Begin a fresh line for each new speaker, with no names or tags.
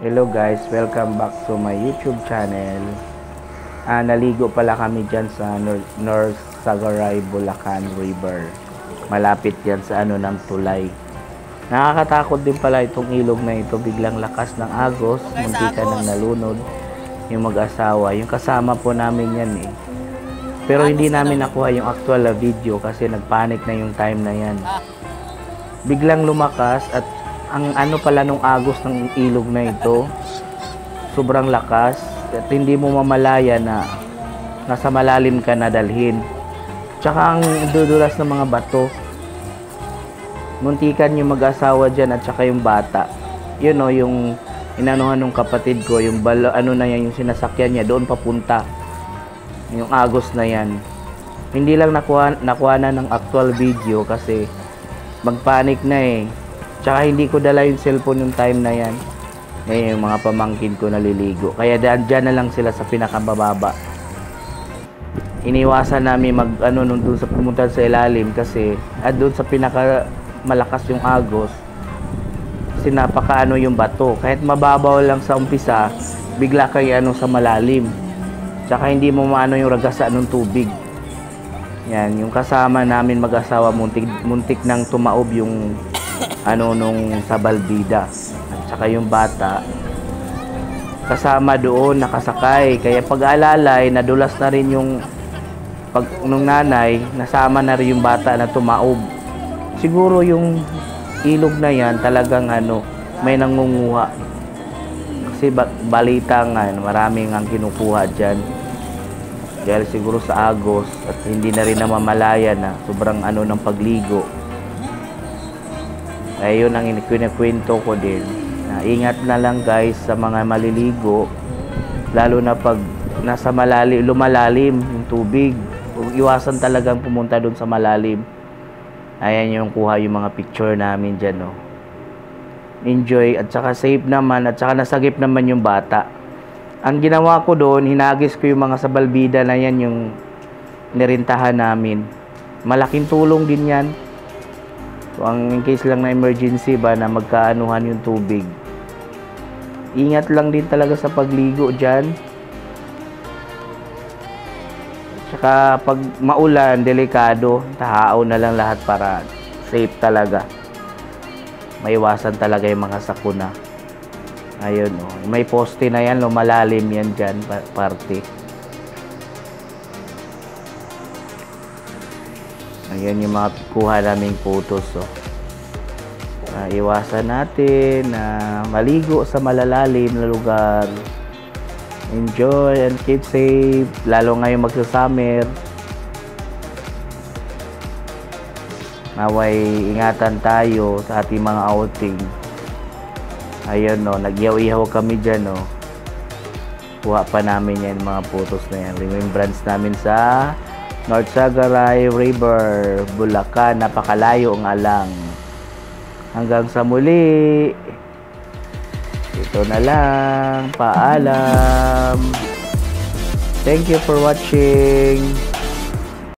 Hello guys, welcome back to my YouTube channel. Naligo pala kami dyan sa North Sagaray, Bulacan River. Malapit yan sa ng tulay. Nakakatakot din pala itong ilog na ito. Biglang lakas ng agos, muntikan ng nalunod yung mag-asawa. Yung kasama po namin yan eh. Pero hindi namin nakuha yung actual video kasi nagpanic na yung time na yan. Biglang lumakas at ang pala nung agos ng ilog na ito, sobrang lakas at hindi mo mamalaya na nasa malalim ka na dalhin. Tsaka ang dudulas ng mga bato. Muntikan yung mag-asawa dyan at tsaka yung bata. Yun o, yung inanuhan ng kapatid ko, yung na yan, yung sinasakyan niya, doon papunta. Yung agos na yan. Hindi lang nakuha na ng actual video kasi magpanik na eh. Tsaka hindi ko dala yung cellphone yung time na yan. Yung mga pamangkin ko naliligo. Kaya dyan na lang sila sa pinakabababa. Iniwasan namin nung dun sa pumunta sa ilalim kasi doon sa pinaka malakas yung agos. Kasi napakaano yung bato. Kahit mababaw lang sa umpisa, bigla kayo sa malalim. Tsaka hindi mo maano yung ragasa ng tubig. Yan, yung kasama namin mag-asawa, muntik nang tumaob yung nung sa balbida at saka yung bata kasama doon nakasakay, kaya pag-alalay nadulas na rin yung nung nanay, nasama na rin yung bata na tumaob. Siguro yung ilog na yan talagang may nangunguha kasi balita nga maraming ang kinukuha dyan dahil siguro sa agos at hindi na rin namamalaya na sobrang ng pagligo. Ayun ang kinikwento ko din. Ingat na lang guys sa mga maliligo, lalo na pag nasa lumalalim yung tubig. Iwasan talagang pumunta doon sa malalim. Ayan yung kuha yung mga picture namin dyan. Oh. Enjoy at saka safe naman at saka nasagip naman yung bata. Ang ginawa ko doon, hinagis ko yung mga sabalbida na yan yung nirintahan namin. Malaking tulong din yan. So, in case lang na emergency ba na magkaanuhan yung tubig. Ingat lang din talaga sa pagligo dyan. Tsaka pag maulan, delikado. Tahao na lang lahat para safe talaga. Maiwasan talaga yung mga sakuna. Ayun o. May poste na yan, lumalalim yan dyan, parte. Ayan yung mga kuha naming photos. Iwasan natin na maligo sa malalalim na lugar. Enjoy and keep safe. Lalo ngayon magsa-summer. Naway ingatan tayo sa ating mga outing. Ayun nagyaw-ihaw kami dyan Kuha pa namin yan mga photos na yan. Remembrance namin sa North Sagaray River, Bulacan. Napakalayo ang alang. Hanggang sa muli. Ito na lang. Paalam. Thank you for watching.